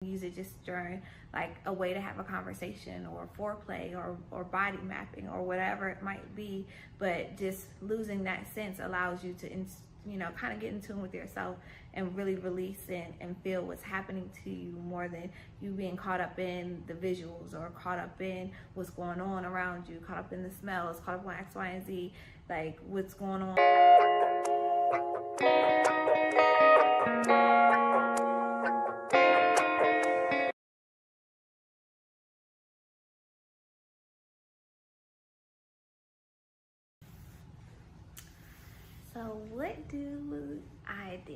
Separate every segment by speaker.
Speaker 1: use it just during like a way to have a conversation or foreplay or body mapping or whatever it might be. But just losing that sense allows you to kind of get in tune with yourself and really release and feel what's happening to you, more than you being caught up in the visuals or caught up in what's going on around you, caught up in the smells, caught up on X, Y, and Z, like what's going on. So what do I do?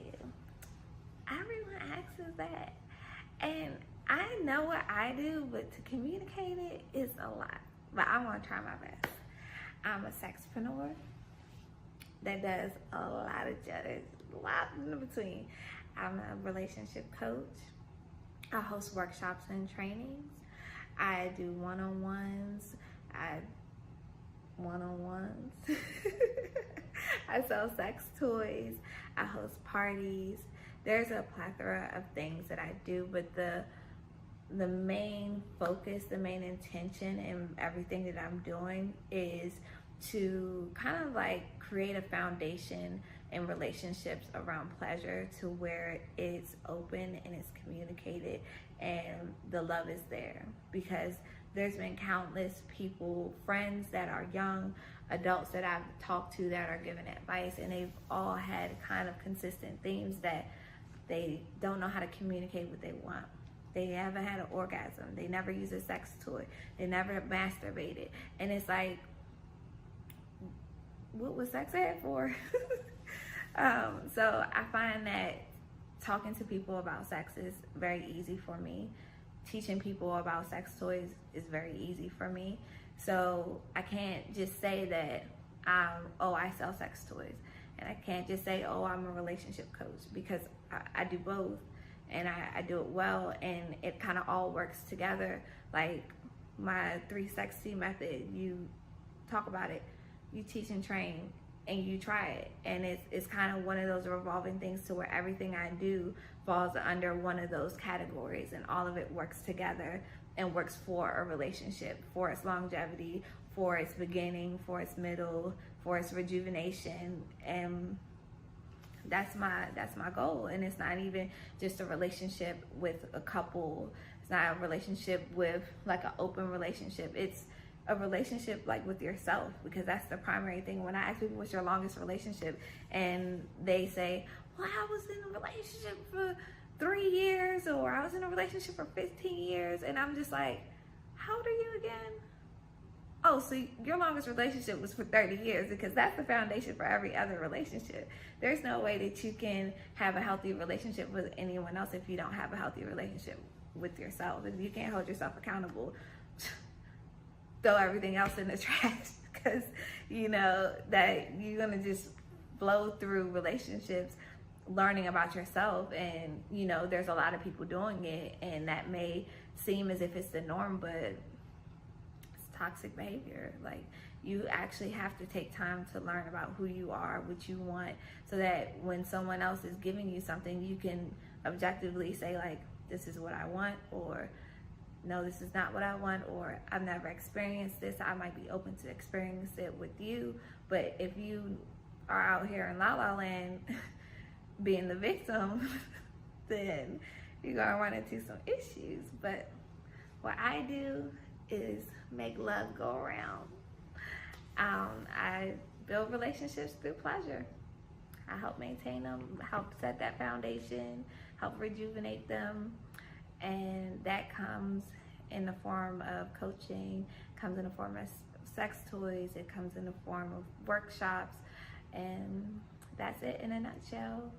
Speaker 1: Everyone asks us that. And I know what I do, but to communicate it is a lot. But I want to try my best. I'm a sexpreneur that does a lot in between. I'm a relationship coach. I host workshops and trainings. I do one-on-ones. I sell sex toys. I host parties. There's a plethora of things that I do, but the main focus, the main intention in everything that I'm doing is to kind of like create a foundation in relationships around pleasure, to where it's open and it's communicated and the love is there. Because there's been countless people, friends that are young, adults that I've talked to that are giving advice, and they've all had kind of consistent themes that they don't know how to communicate what they want. They haven't had an orgasm. They never use a sex toy. They never masturbated. And it's like, what was sex ed for? So I find that talking to people about sex is very easy for me. Teaching people about sex toys is very easy for me. So I can't just say that I sell sex toys. And I can't just say, I'm a relationship coach, because I do both, and I do it well, and it kind of all works together. Like my 360 method, you talk about it, you teach and train, and you try it. And it's kind of one of those revolving things to where everything I do falls under one of those categories, and all of it works together and works for a relationship, for its longevity, for its beginning, for its middle, for its rejuvenation. And that's my goal. And it's not even just a relationship with a couple. It's not a relationship with like an open relationship. It's a relationship like with yourself, because that's the primary thing. When I ask people what's your longest relationship, and they say, well, I was in a relationship for 3 years, or I was in a relationship for 15 years. And I'm just like, how old are you again? Oh, so your longest relationship was for 30 years, because that's the foundation for every other relationship. There's no way that you can have a healthy relationship with anyone else if you don't have a healthy relationship with yourself. If you can't hold yourself accountable, throw everything else in the trash, because you know that you're gonna just blow through relationships learning about yourself. And there's a lot of people doing it, and that may seem as if it's the norm, but toxic behavior. Like, you actually have to take time to learn about who you are, what you want, so that when someone else is giving you something, you can objectively say like, this is what I want, or no, this is not what I want, or I've never experienced this. I might be open to experience it with you. But if you are out here in La La Land being the victim, then you're gonna run into some issues. But what I do is make love go around. I build relationships through pleasure. I help maintain them, help set that foundation, help rejuvenate them. And that comes in the form of coaching, comes in the form of sex toys, it comes in the form of workshops, and that's it in a nutshell.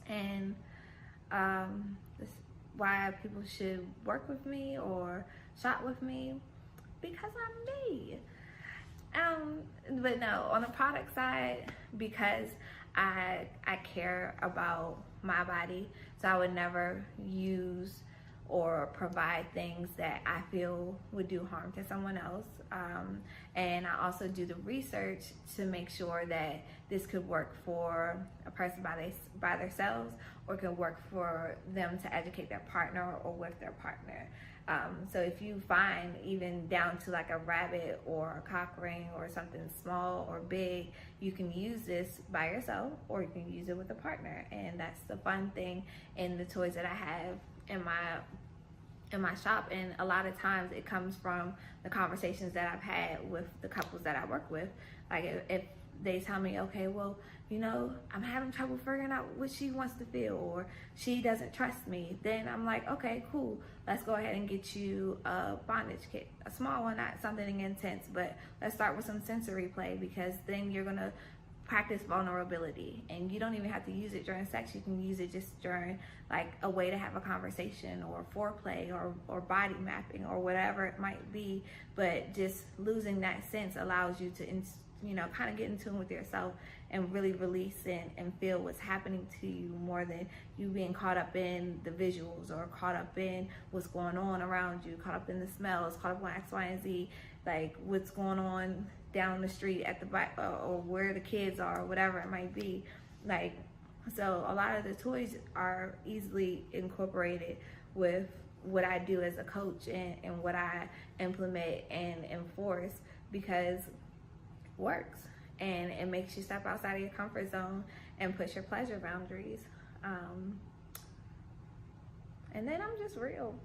Speaker 1: And why people should work with me or shop with me, because I'm me. But no, on the product side, because I care about my body, so I would never use or or provide things that I feel would do harm to someone else. And I also do the research to make sure that this could work for a person by themselves, or can work for them to educate their partner or with their partner. So if you find, even down to like a rabbit or a cock ring or something small or big, you can use this by yourself or you can use it with a partner. And that's the fun thing in the toys that I have in my shop. And a lot of times it comes from the conversations that I've had with the couples that I work with. Like if they tell me, okay, well, you know, I'm having trouble figuring out what she wants to feel, or she doesn't trust me, then I'm like, okay, cool, let's go ahead and get you a bondage kit, a small one, not something intense, but let's start with some sensory play, because then you're gonna practice vulnerability, and you don't even have to use it during sex. You can use it just during like a way to have a conversation, or foreplay, or body mapping, or whatever it might be. But just losing that sense allows you to kind of get in tune with yourself and really release and feel what's happening to you, more than you being caught up in the visuals, or caught up in what's going on around you, caught up in the smells, caught up on X, Y, and Z, like what's going on down the street at the back, or where the kids are, or whatever it might be. Like, so a lot of the toys are easily incorporated with what I do as a coach, and what I implement and enforce, because works, and it makes you step outside of your comfort zone and push your pleasure boundaries. And then I'm just real.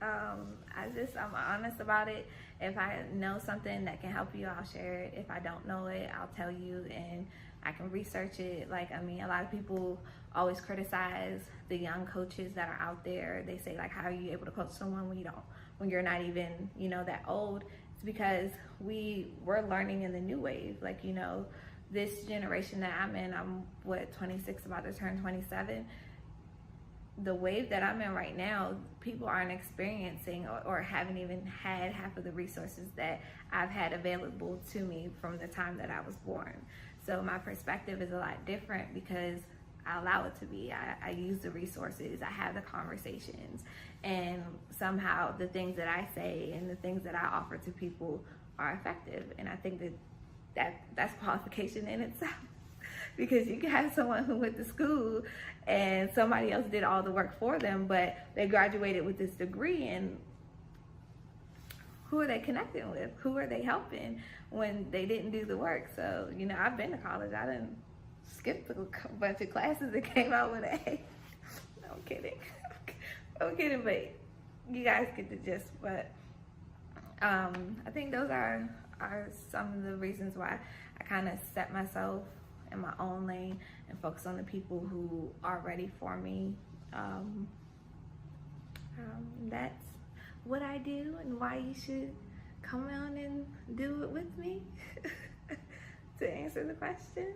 Speaker 1: I'm honest about it. If I know something that can help you, I'll share it. If I don't know it, I'll tell you, and I can research it. Like, I mean, a lot of people always criticize the young coaches that are out there. They say, like, how are you able to coach someone when you're not even, that old? Because we're learning in the new wave. Like, this generation that I'm in, I'm 26, about to turn 27. The wave that I'm in right now, people aren't experiencing or haven't even had half of the resources that I've had available to me from the time that I was born. So my perspective is a lot different, because I allow it to be. I use the resources, I have the conversations, and somehow the things that I say and the things that I offer to people are effective. And I think that's qualification in itself, because you can have someone who went to school and somebody else did all the work for them, but they graduated with this degree, and who are they connecting with? Who are they helping when they didn't do the work? So, I've been to college. I didn't skip a bunch of classes that came out with an A. No, I'm kidding. I'm kidding, but you guys get the gist. But I think those are some of the reasons why I kind of set myself in my own lane and focus on the people who are ready for me. That's what I do, and why you should come on and do it with me. To answer the question.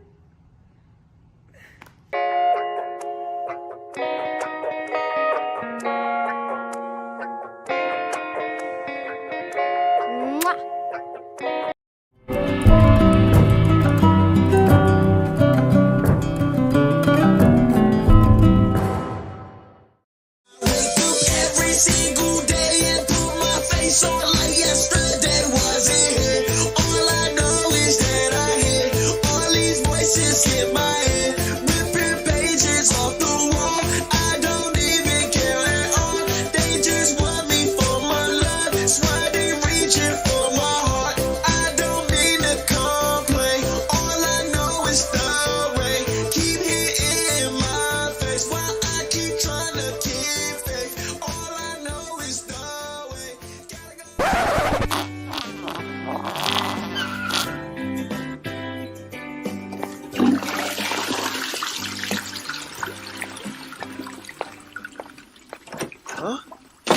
Speaker 2: Huh?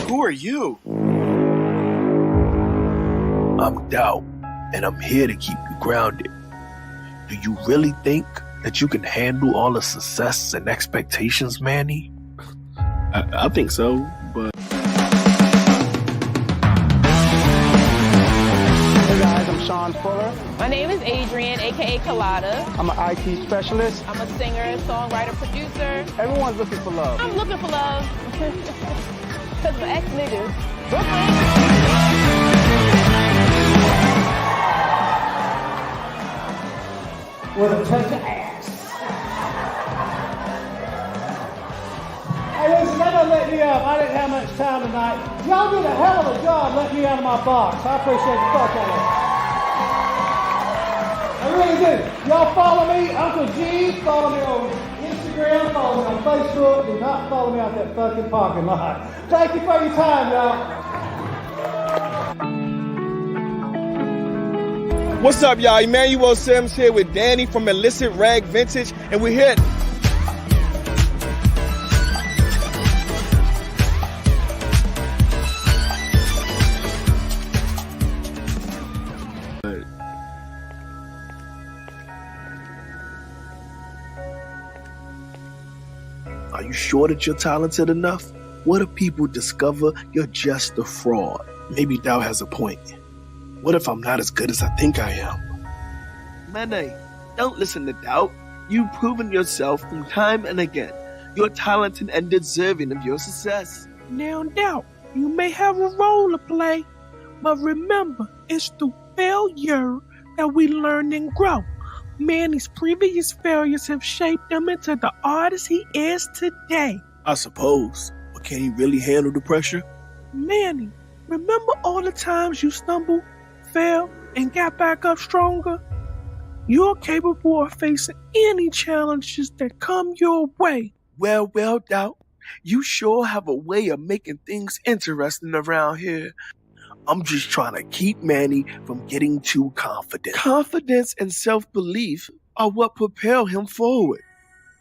Speaker 2: Who are you?
Speaker 3: I'm Doubt, and I'm here to keep you grounded. Do you really think that you can handle all the success and expectations, Manny?
Speaker 2: I think so, but...
Speaker 4: Hey guys, I'm Sean Fuller.
Speaker 5: My name is Adrian, aka Colada.
Speaker 4: I'm an IT specialist.
Speaker 5: I'm a singer, songwriter, producer.
Speaker 4: Everyone's looking for love.
Speaker 5: I'm looking for love. Because my ex-niggas,
Speaker 4: With a touch of ass. Hey, listen, that don't let me up. I didn't have much time tonight. Y'all did a hell of a job letting me out of my box. I appreciate the fuck out of it. I really do. Y'all follow me, Uncle G. Follow me on Instagram. Follow me on Facebook. Do not follow me out that fucking parking lot. Thank you for your time, y'all.
Speaker 2: What's up, y'all? Emmanuel Sims here with Danny from Illicit Rag Vintage, and we're here.
Speaker 3: Are you sure that you're talented enough? What if people discover you're just a fraud? Maybe Dow has a point. What if I'm not as good as I think I am?
Speaker 6: Mane, don't listen to doubt. You've proven yourself from time and again. You're talented and deserving of your success.
Speaker 7: Now, doubt, you may have a role to play, but remember, it's through failure that we learn and grow. Manny's previous failures have shaped him into the artist he is today.
Speaker 3: I suppose. But can he really handle the pressure?
Speaker 7: Manny, remember all the times you stumbled, fell, and got back up stronger? You're capable of facing any challenges that come your way.
Speaker 6: Well, doubt. You sure have a way of making things interesting around here.
Speaker 3: I'm just trying to keep Manny from getting too confident.
Speaker 6: Confidence and self-belief are what propel him forward.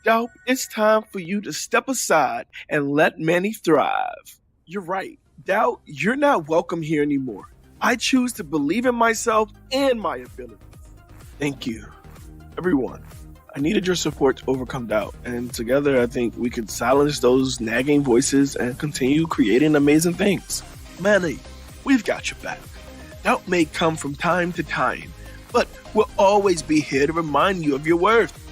Speaker 6: Doubt, it's time for you to step aside and let Manny thrive.
Speaker 2: You're right. Doubt, you're not welcome here anymore. I choose to believe in myself and my abilities.
Speaker 3: Thank you.
Speaker 2: Everyone, I needed your support to overcome doubt, and together I think we could silence those nagging voices and continue creating amazing things.
Speaker 6: Manny, we've got your back. Doubt may come from time to time, but we'll always be here to remind you of your worth.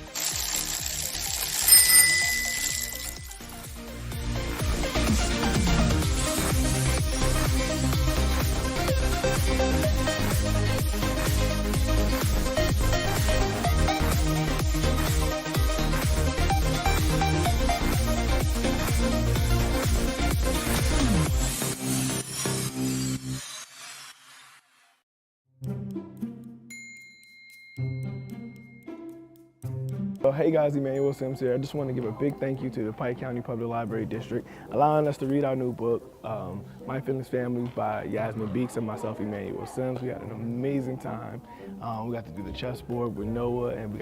Speaker 8: So, hey guys, Emmanuel Sims here. I just want to give a big thank you to the Pike County Public Library District allowing us to read our new book, My Feelings Family by Yasmin Beeks and myself, Emmanuel Sims. We had an amazing time. We got to do the chessboard with Noah, and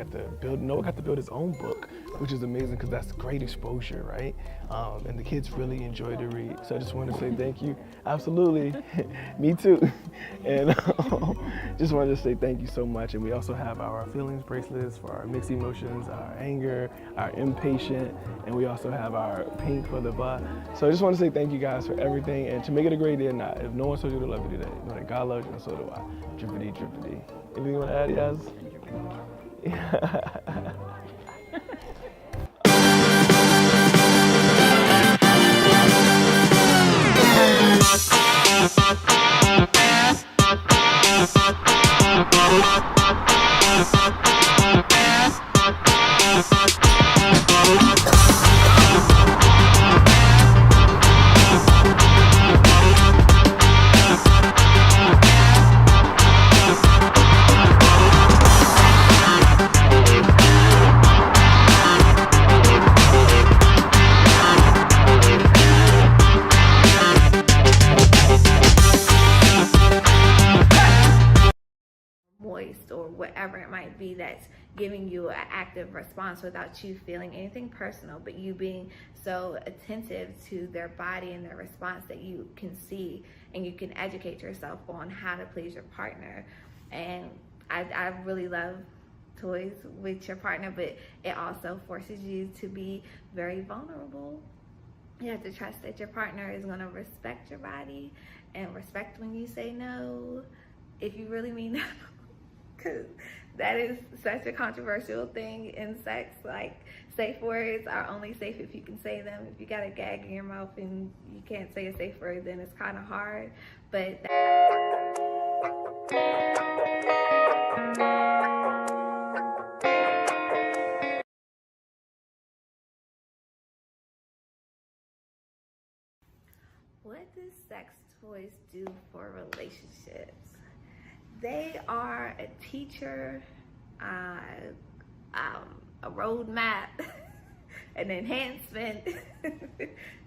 Speaker 8: Noah got to build his own book, which is amazing because that's great exposure, right? And the kids really enjoyed the read. So I just want to say thank you. Absolutely. Me too. And just wanted to say thank you so much. And we also have our feelings bracelets for our mixed emotions, our anger, our impatient, and we also have our pink for the butt. So I just want to say thank you guys for everything, and to make it a great day or not, if no one told you to love you today, know that God loves you and so do I. Drippity, drippity. Anything you want to add, Yaz?
Speaker 1: Moist or whatever it might be that's giving you an active response without you feeling anything personal, but you being so attentive to their body and their response that you can see and you can educate yourself on how to please your partner. And I really love toys with your partner, but it also forces you to be very vulnerable. You have to trust that your partner is going to respect your body and respect when you say no, if you really mean no. because that is such a controversial thing in sex. Like, safe words are only safe if you can say them. If you got a gag in your mouth and you can't say a safe word, then it's kind of hard. But what do sex toys do for relationships? They are a teacher, a roadmap, an enhancement.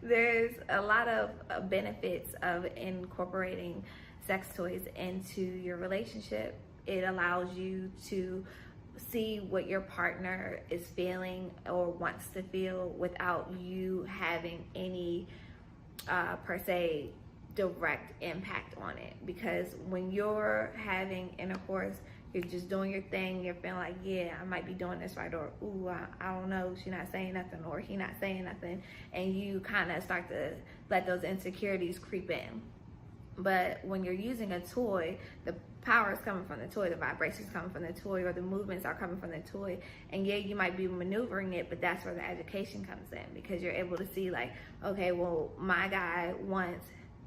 Speaker 1: There's a lot of benefits of incorporating sex toys into your relationship. It allows you to see what your partner is feeling or wants to feel without you having any per se direct impact on it. Because when you're having intercourse, you're just doing your thing, you're feeling like, yeah, I might be doing this right, or ooh, I don't know, she's not saying nothing, or he not saying nothing, and you kind of start to let those insecurities creep in. But when you're using a toy, the power is coming from the toy, the vibrations coming from the toy, or the movements are coming from the toy. And yeah, you might be maneuvering it, but that's where the education comes in, because you're able to see like, okay, well, my guy wants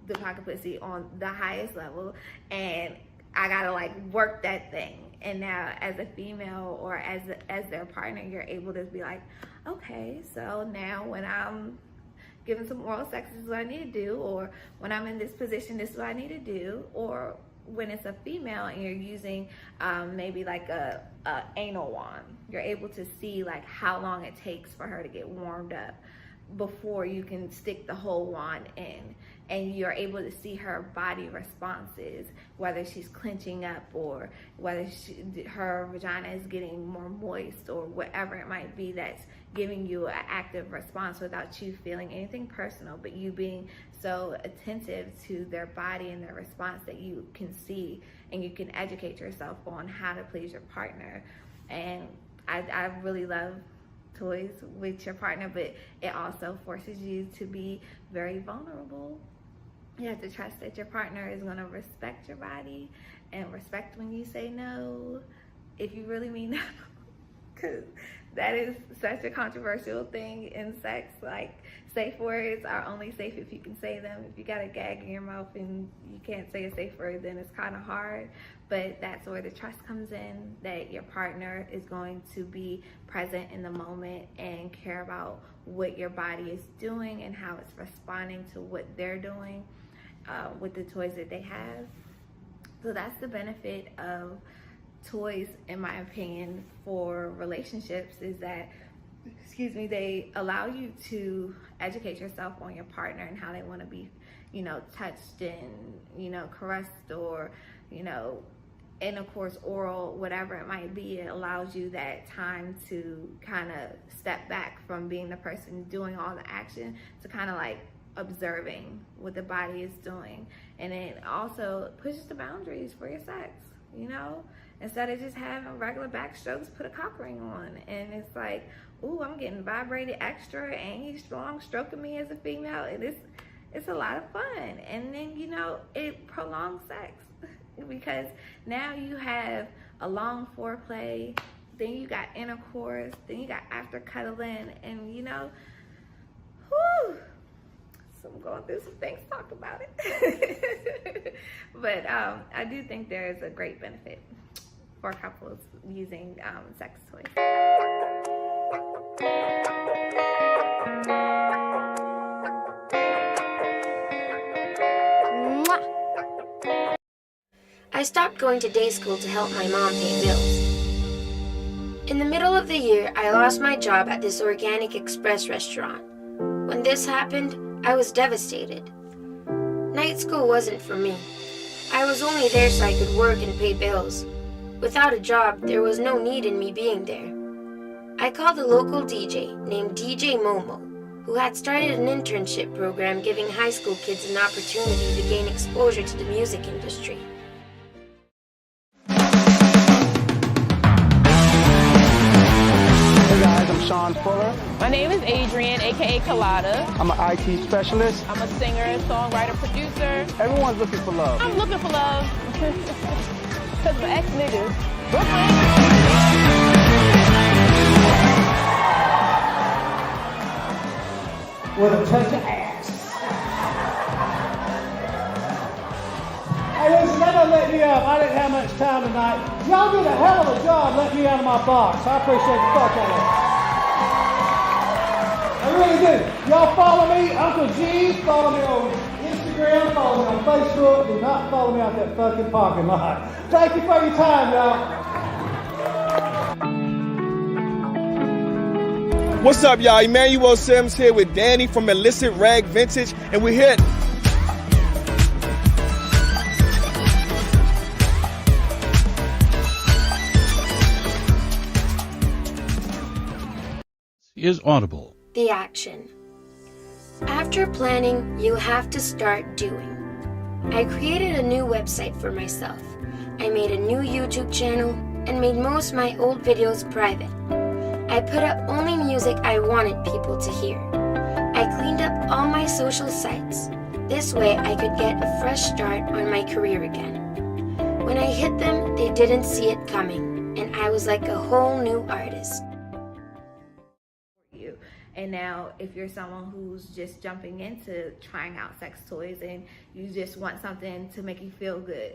Speaker 1: the pocket pussy on the highest level, and I gotta like work that thing. And now as a female or as their partner, you're able to be like, okay, so now when I'm giving some oral sex, this is what I need to do, or when I'm in this position, this is what I need to do. Or when it's a female and you're using maybe like a anal wand, you're able to see like how long it takes for her to get warmed up before you can stick the whole wand in. And you're able to see her body responses, whether she's clenching up or whether her vagina is getting more moist, or whatever it might be that's giving you an active response without you feeling anything personal, but you being so attentive to their body and their response that you can see and you can educate yourself on how to please your partner. And I really love toys with your partner, but it also forces you to be very vulnerable. You have to trust that your partner is going to respect your body and respect when you say no, if you really mean no, because that is such a controversial thing in sex. Like, safe words are only safe if you can say them. If you got a gag in your mouth and you can't say a safe word, then it's kind of hard. But that's where the trust comes in, that your partner is going to be present in the moment and care about what your body is doing and how it's responding to what they're doing with the toys that they have. So that's the benefit of toys, in my opinion, for relationships, is that, they allow you to educate yourself on your partner and how they want to be, touched and, caressed, or, intercourse, oral, whatever it might be. It allows you that time to kind of step back from being the person doing all the action to kind of like observing what the body is doing. And it also pushes the boundaries for your sex, instead of just having regular back strokes, put a cock ring on, and it's like, ooh, I'm getting vibrated extra, and he's strong stroking me as a female, and it's a lot of fun. And then it prolongs sex because now you have a long foreplay, then you got intercourse, then you got after cuddling, and whew, so I'm going through some things to talk about it. But I do think there is a great benefit for couples using sex toys.
Speaker 9: I stopped going to day school to help my mom pay bills. In the middle of the year, I lost my job at this organic express restaurant. When this happened, I was devastated. Night school wasn't for me. I was only there so I could work and pay bills. Without a job, there was no need in me being there. I called a local DJ named DJ Momo, who had started an internship program giving high school kids an opportunity to gain exposure to the music industry.
Speaker 4: Hey guys, I'm Sean Fuller.
Speaker 5: My name is Adrian, aka Colada.
Speaker 4: I'm an IT specialist.
Speaker 5: I'm a singer, songwriter, producer.
Speaker 4: Everyone's looking for love.
Speaker 5: I'm looking for love. Because my ex-niggas
Speaker 4: With a touch of ass. Hey, listen, that doesn't let me up. I didn't have much time tonight. Y'all did a hell of a job letting me out of my box. I appreciate the fuck out of it. I really do. Y'all follow me, Uncle G. Follow me on Instagram. Follow me on Facebook. Do not follow me out that fucking parking lot. Thank you for your time, y'all.
Speaker 6: What's up, y'all? Emmanuel Sims here with Danny from Illicit Rag Vintage, and we're here.
Speaker 10: Is audible.
Speaker 9: The action. After planning, you have to start doing. I created a new website for myself. I made a new YouTube channel and made most of my old videos private. I put up only music I wanted people to hear. I cleaned up all my social sites. This way I could get a fresh start on my career again. When I hit them, they didn't see it coming, and I was like a whole new artist.
Speaker 1: And now if you're someone who's just jumping into trying out sex toys and you just want something to make you feel good,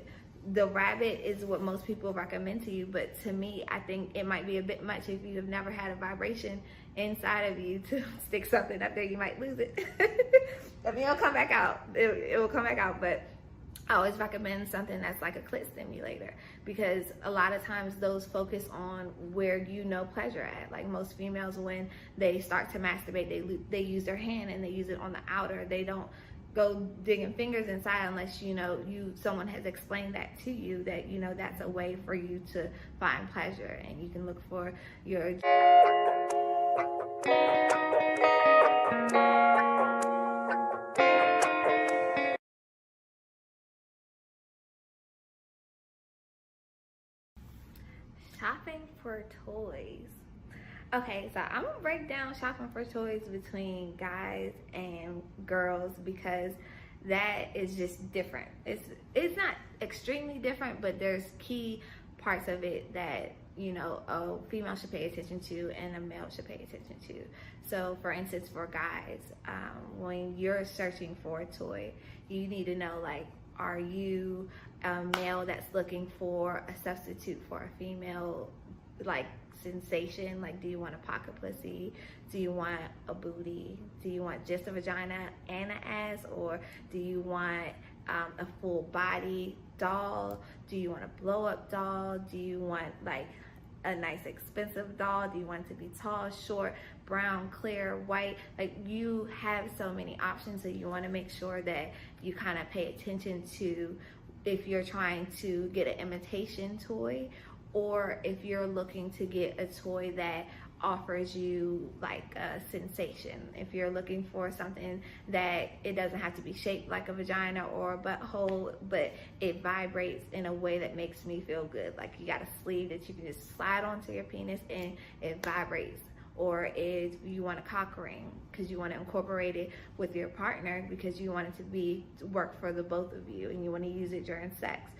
Speaker 1: the rabbit is what most people recommend to you, but to me, I think it might be a bit much if you have never had a vibration inside of you to stick something up there. You might lose it. I mean, it'll come back out. It will come back out, but I always recommend something that's like a clit stimulator, because a lot of times those focus on where you know pleasure at. Like most females, when they start to masturbate, they use their hand and they use it on the outer. They don't go digging fingers inside unless someone has explained that to you, that that's a way for you to find pleasure. And you can look for your shopping for toys. Okay, so I'm gonna break down shopping for toys between guys and girls, because that is just different. It's not extremely different, but there's key parts of it that a female should pay attention to and a male should pay attention to. So for instance, for guys, when you're searching for a toy, you need to know, like, are you a male that's looking for a substitute for a female, like, sensation? Like, do you want a pocket pussy? Do you want a booty? Do you want just a vagina and an ass? Or do you want a full body doll? Do you want a blow up doll? Do you want like a nice expensive doll? Do you want it to be tall, short, brown, clear, white? Like, you have so many options, so you want to make sure that you kind of pay attention to if you're trying to get an imitation toy, or if you're looking to get a toy that offers you like a sensation. If you're looking for something that it doesn't have to be shaped like a vagina or a butthole, but it vibrates in a way that makes me feel good. Like, you got a sleeve that you can just slide onto your penis and it vibrates. Or if you want a cock ring because you want to incorporate it with your partner because you want it to work for the both of you and you want to use it during sex.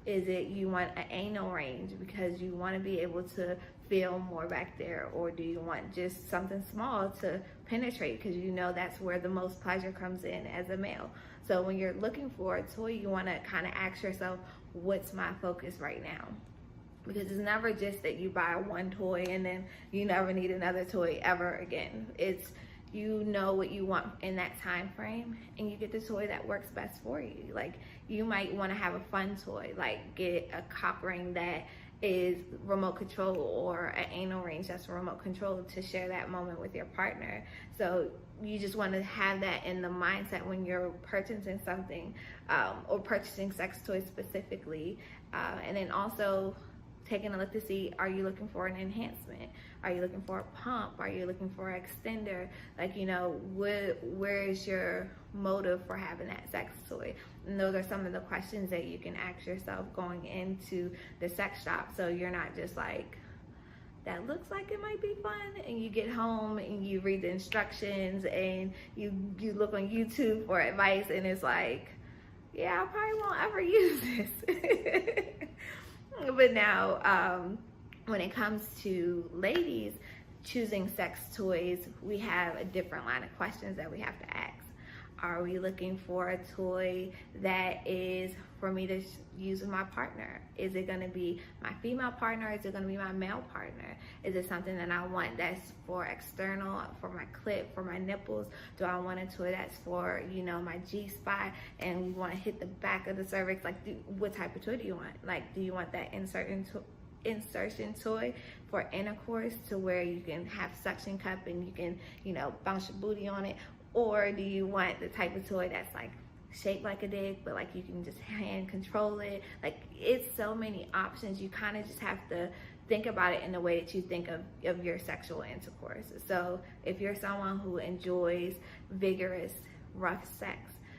Speaker 1: Is it you want an anal range because you want to be able to feel more back there? Or do you want just something small to penetrate because that's where the most pleasure comes in as a male? So when you're looking for a toy, you want to kind of ask yourself, what's my focus right now? Because it's never just that you buy one toy and then you never need another toy ever again. It's you know what you want in that time frame and you get the toy that works best for you. Like, you might want to have a fun toy, like get a cock ring that is remote control, or an anal range that's remote control, to share that moment with your partner. So you just want to have that in the mindset when you're purchasing something, or purchasing sex toys specifically. And then also taking a look to see, are you looking for an enhancement? Are you looking for a pump? Are you looking for an extender? Like, where is your motive for having that sex toy? And those are some of the questions that you can ask yourself going into the sex shop. So you're not just like, that looks like it might be fun, and you get home and you read the instructions and you look on YouTube for advice and it's like, yeah, I probably won't ever use this. But now, when it comes to ladies choosing sex toys, we have a different line of questions that we have to ask. Are we looking for a toy that is for me to use with my partner? Is it going to be my female partner? Is it going to be my male partner? Is it something that I want that's for external, for my clit, for my nipples? Do I want a toy that's for, you know, my G-spot and we want to hit the back of the cervix? Like, what type of toy do you want? Like, do you want that insertion toy for intercourse to where you can have suction cup and you can, you know, bounce your booty on it? Or do you want the type of toy that's like shaped like a dick, but like you can just hand control it? Like, it's so many options. You kind of just have to think about it in the way that you think of your sexual intercourse. So if you're someone who enjoys vigorous, rough sex,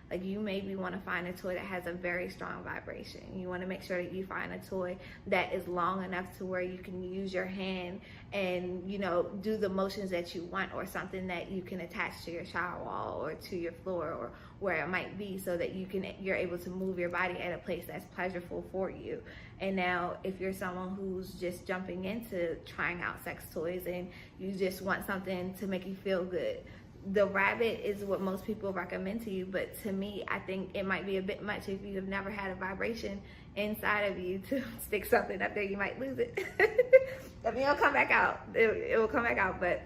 Speaker 1: like, you maybe want to find a toy that has a very strong vibration. You want to make sure that you find a toy that is long enough to where you can use your hand and, you know, do the motions that you want, or something that you can attach to your shower wall or to your floor or where it might be, so that you're able to move your body at a place that's pleasurable for you. And now, if you're someone who's just jumping into trying out sex toys and you just want something to make you feel good, the rabbit is what most people recommend to you, but to me, I think it might be a bit much if you have never had a vibration inside of you to stick something up there. You might lose it. I mean, it'll come back out. It will come back out, but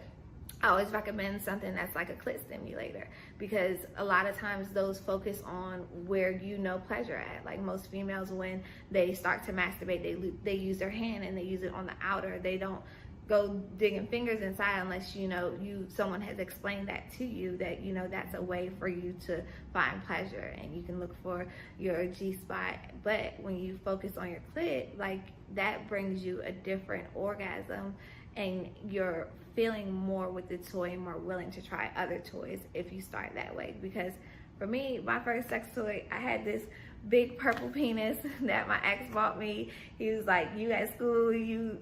Speaker 1: I always recommend something that's like a clit stimulator, because a lot of times those focus on where you know pleasure at. Like, most females, when they start to masturbate, they use their hand and they use it on the outer. They don't go digging fingers inside unless, you know, someone has explained that to you, that, you know, that's a way for you to find pleasure, and you can look for your G-spot. But when you focus on your clit, like, that brings you a different orgasm, and you're feeling more with the toy and more willing to try other toys if you start that way. Because for me, my first sex toy, I had this big purple penis that my ex bought me. He was like, you at school, you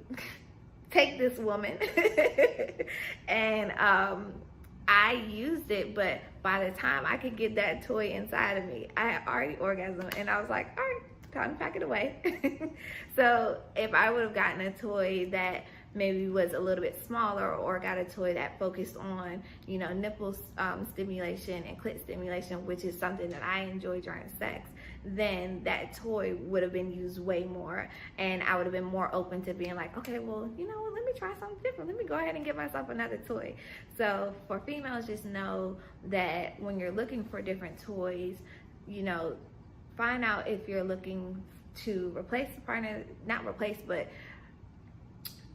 Speaker 1: take this, woman. And I used it, but by the time I could get that toy inside of me, I had already orgasmed, and I was like, all right, time to pack it away. So if I would have gotten a toy that maybe was a little bit smaller, or got a toy that focused on, you know, nipple stimulation and clit stimulation, which is something that I enjoy during sex, then that toy would have been used way more, and I would have been more open to being like, okay, well, you know what, let me try something different. Let me go ahead and get myself another toy. So for females, just know that when you're looking for different toys, you know, find out if you're looking to replace the partner, not replace, but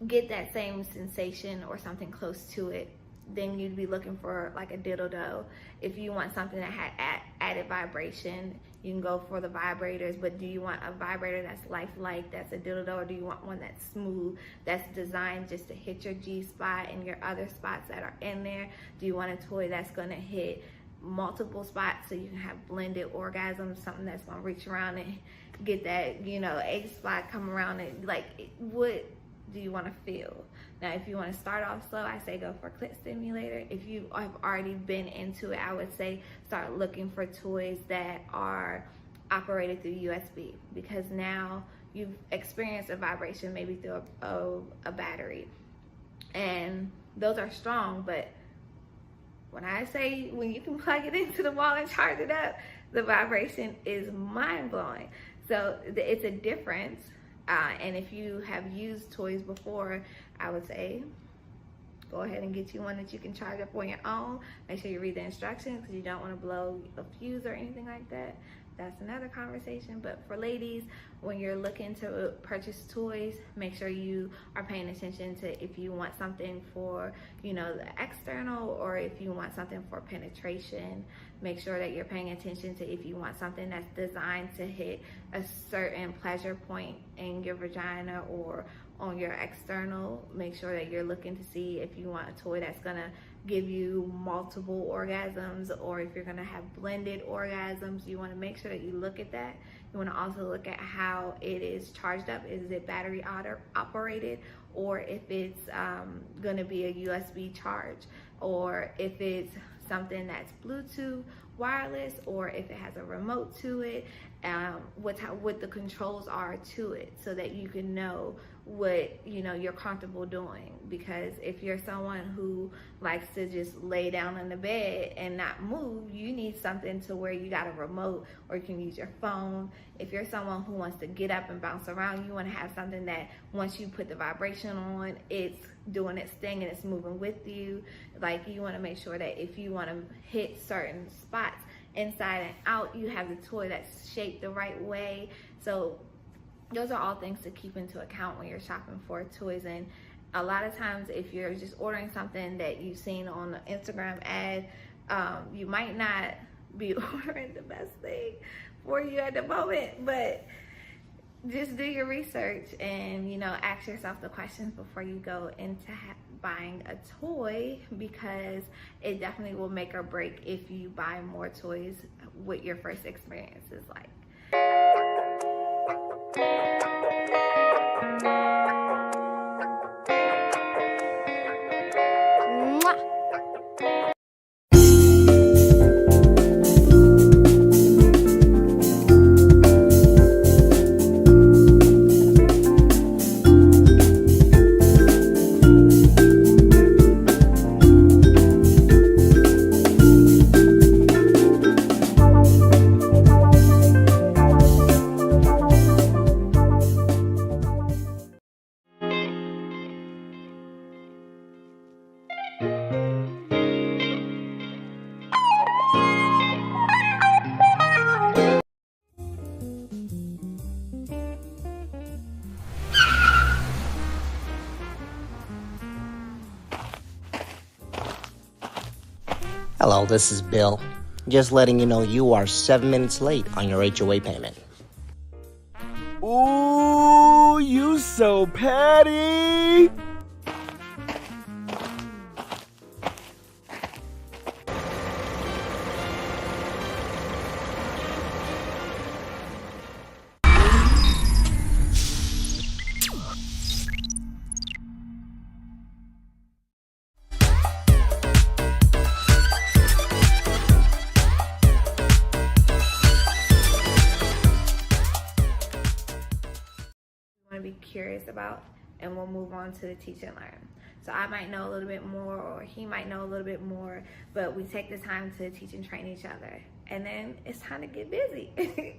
Speaker 1: get that same sensation or something close to it. Then you'd be looking for like a dildo. If you want something that had added vibration, you can go for the vibrators. But do you want a vibrator that's lifelike, that's a dildo, or do you want one that's smooth, that's designed just to hit your G-spot and your other spots that are in there? Do you want a toy that's going to hit multiple spots so you can have blended orgasms, something that's going to reach around and get that, you know, A-spot come around and, like, what do you want to feel? Now, if you want to start off slow, I say go for clit stimulator. If you have already been into it, I would say start looking for toys that are operated through USB, because now you've experienced a vibration maybe through a battery, and those are strong. But when I say when you can plug it into the wall and charge it up, the vibration is mind-blowing. So it's a difference. And if you have used toys before, I would say go ahead and get you one that you can charge up on your own. Make sure you read the instructions, because you don't want to blow a fuse or anything like that. That's another conversation. But for ladies, when you're looking to purchase toys, make sure you are paying attention to if you want something for, you know, the external, or if you want something for penetration. Make sure that you're paying attention to if you want something that's designed to hit a certain pleasure point in your vagina or on your external. Make sure that you're looking to see if you want a toy that's gonna give you multiple orgasms, or if you're gonna have blended orgasms. You wanna make sure that you look at that. You wanna also look at how it is charged up. Is it battery operated, or if it's gonna be a USB charge, or if it's something that's Bluetooth, wireless or if it has a remote to it, what the controls are to it, so that you can know what you're comfortable doing. Because if you're someone who likes to just lay down on the bed and not move, you need something to where you got a remote or you can use your phone. If you're someone who wants to get up and bounce around, you want to have something that once you put the vibration on, it's doing its thing and it's moving with you. Like, you want to make sure that if you want to hit certain spots inside and out, you have the toy that's shaped the right way. So those are all things to keep into account when you're shopping for toys. And a lot of times, if you're just ordering something that you've seen on an Instagram ad, you might not be ordering the best thing for you at the moment. But just do your research and ask yourself the questions before you go into buying a toy, because it definitely will make or break if you buy more toys what your first experience is like.
Speaker 10: Hello, this is Bill. Just letting you know you are 7 minutes late on your HOA payment.
Speaker 6: Ooh, you so petty!
Speaker 1: Be curious about, and we'll move on to the teach and learn. So I might know a little bit more, or he might know a little bit more, but we take the time to teach and train each other. And then it's time to get busy.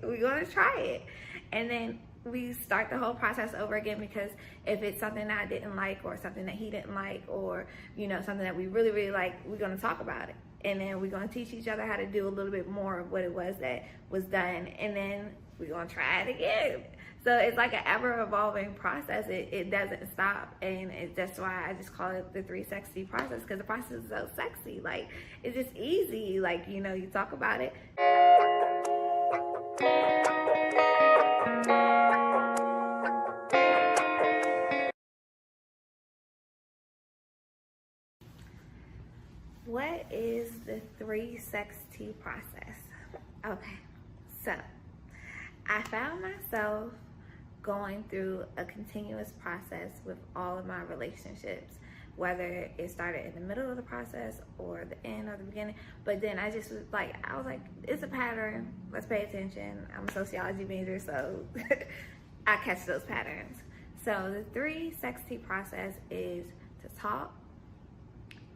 Speaker 1: We're gonna try it, and then we start the whole process over again, because if it's something that I didn't like, or something that he didn't like, or something that we really, really like, we're gonna talk about it. And then we're gonna teach each other how to do a little bit more of what it was that was done, and then we're gonna try it again. So it's like an ever-evolving process. It doesn't stop, and that's why I just call it the 3 sexy process, because the process is so sexy. Like, it's just easy. Like, you talk about it. What is the 3 sexy process? Okay, so I found myself going through a continuous process with all of my relationships, whether it started in the middle of the process or the end or the beginning. But then I was like, it's a pattern, let's pay attention. I'm a sociology major, so I catch those patterns. So the 3 sexy process is to talk,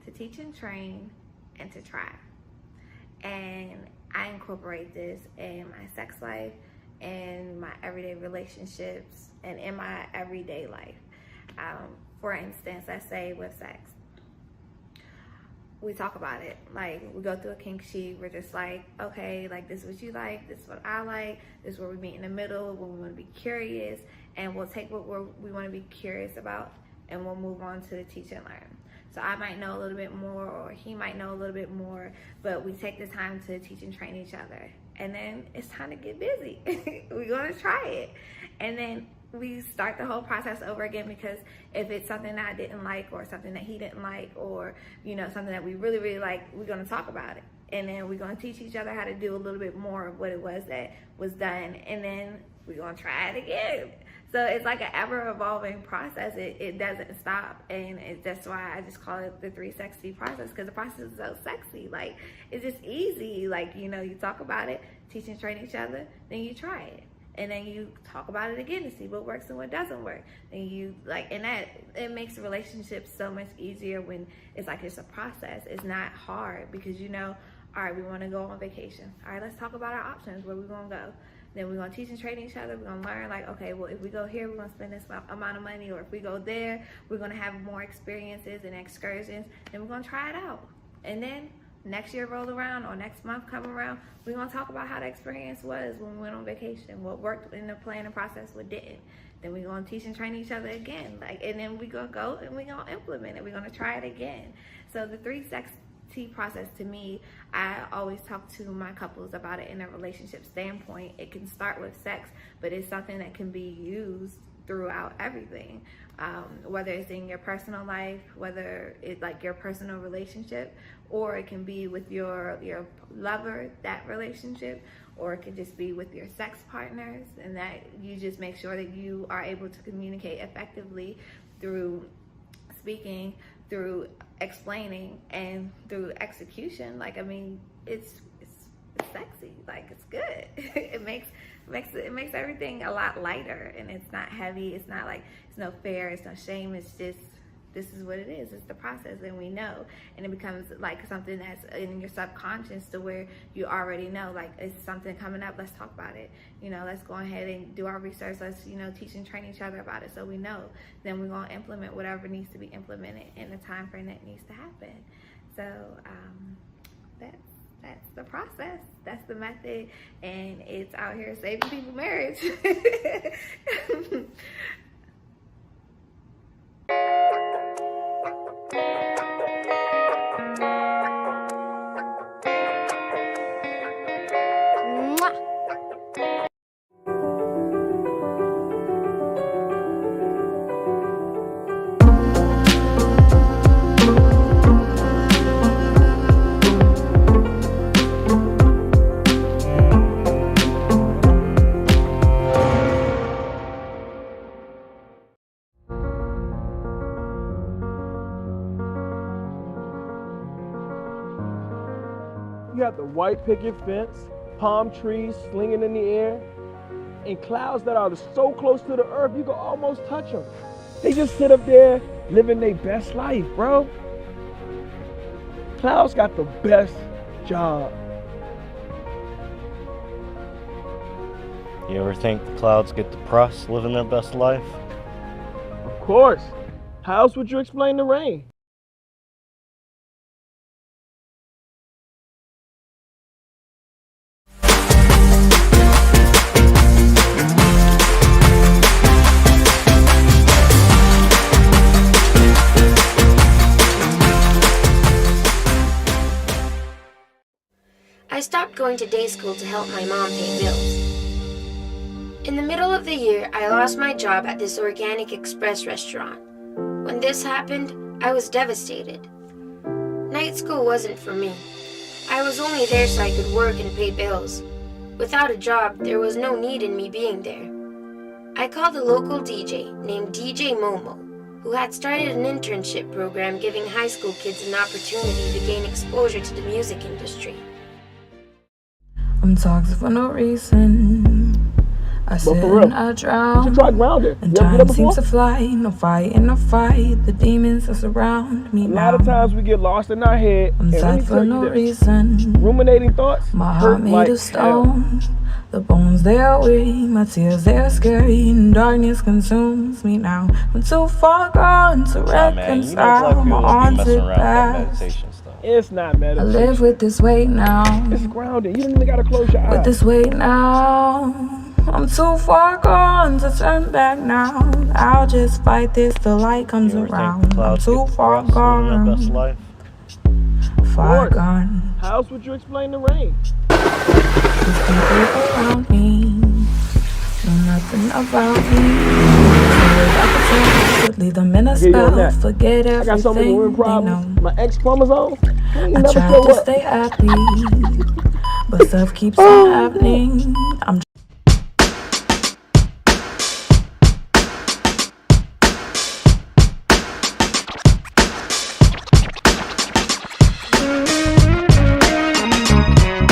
Speaker 1: to teach and train, and to try. And I incorporate this in my sex life, in my everyday relationships, and in my everyday life. For instance, let's say with sex, we talk about it. Like, we go through a kink sheet. We're just like, okay, like, this is what you like, this is what I like, this is where we meet in the middle when we want to be curious, and we'll take what we want to be curious about, and we'll move on to the teach and learn. So I might know a little bit more, or he might know a little bit more, but we take the time to teach and train each other. And then it's time to get busy. We're gonna try it. And then we start the whole process over again, because if it's something that I didn't like, or something that he didn't like, or something that we really, really like, we're gonna talk about it. And then we're gonna teach each other how to do a little bit more of what it was that was done. And then we're gonna try it again. So it's like an ever-evolving process. It doesn't stop, and that's why I just call it the 3 sexy process, because the process is so sexy. Like, it's just easy. Like, you know, you talk about it, teach and train each other, then you try it. And then you talk about it again to see what works and what doesn't work. And you and that, it makes the relationship so much easier when it's like it's a process. It's not hard, because you know, all right, we want to go on vacation. All right, let's talk about our options, where we're going to go. Then we're going to teach and train each other. We're going to learn, like, okay, well, if we go here, we're going to spend this amount of money. Or if we go there, we're going to have more experiences and excursions. Then we're going to try it out. And then next year roll around, or next month come around, we're going to talk about how the experience was when we went on vacation, what worked in the planning process, what didn't. Then we're going to teach and train each other again. And then we're going to go and we're going to implement it. We're going to try it again. So the 3 sexy process, to me, I always talk to my couples about it in a relationship standpoint. It can start with sex, but it's something that can be used throughout everything, whether it's in your personal life, whether it's like your personal relationship, or it can be with your lover, that relationship, or it could just be with your sex partners, and that you just make sure that you are able to communicate effectively through speaking, through explaining, and through execution. Like, I mean, it's sexy. Like, it's good. It makes everything a lot lighter, and it's not heavy. It's not like, it's no fear, it's no shame. It's just, this is what it is. It's the process, and we know. And it becomes like something that's in your subconscious, to where you already know, like, it's something coming up, let's talk about it. You know, let's go ahead and do our research. Let's, you know, teach and train each other about it, so we know. Then we're going to implement whatever needs to be implemented in the time frame that needs to happen. So that's the process. That's the method, and it's out here saving people's marriage.
Speaker 8: You have the white picket fence, palm trees slinging in the air, and clouds that are so close to the earth you can almost touch them. They just sit up there living their best life, bro. Clouds got the best job.
Speaker 11: You ever think the clouds get depressed living their best life?
Speaker 8: Of course. How else would you explain the rain?
Speaker 9: I stopped going to day school to help my mom pay bills. In the middle of the year, I lost my job at this organic express restaurant. When this happened, I was devastated. Night school wasn't for me. I was only there so I could work and pay bills. Without a job, there was no need in me being there. I called a local DJ named DJ Momo, who had started an internship program giving high school kids an opportunity to gain exposure to the music industry.
Speaker 12: I'm toxic for no reason. I sit and I drown.
Speaker 8: You try grounded.
Speaker 12: And time seems to fly. No fight in a fight. The demons that surround me now.
Speaker 8: A lot of times we get lost in our head.
Speaker 12: I'm sad for no reason.
Speaker 8: Ruminating thoughts.
Speaker 12: My heart made of stone. The bones they are weak. My tears they are scary. And darkness consumes me now. I'm too far gone to reconcile my haunted past.
Speaker 8: It's not meditation.
Speaker 12: I live with this weight now.
Speaker 8: It's grounded. You don't even gotta close your eyes.
Speaker 12: With this weight now. I'm too far gone to turn back now. I'll just fight this till light comes around. I'm too far gone.
Speaker 11: Their best life?
Speaker 12: Far gone.
Speaker 8: How else would you explain the rain?
Speaker 12: These people around me know nothing about me. I could leave them in a spell. Forget everything.
Speaker 8: I got so many women problems. My X chromosome. I
Speaker 12: tried to stay happy, but stuff keeps on happening. I'm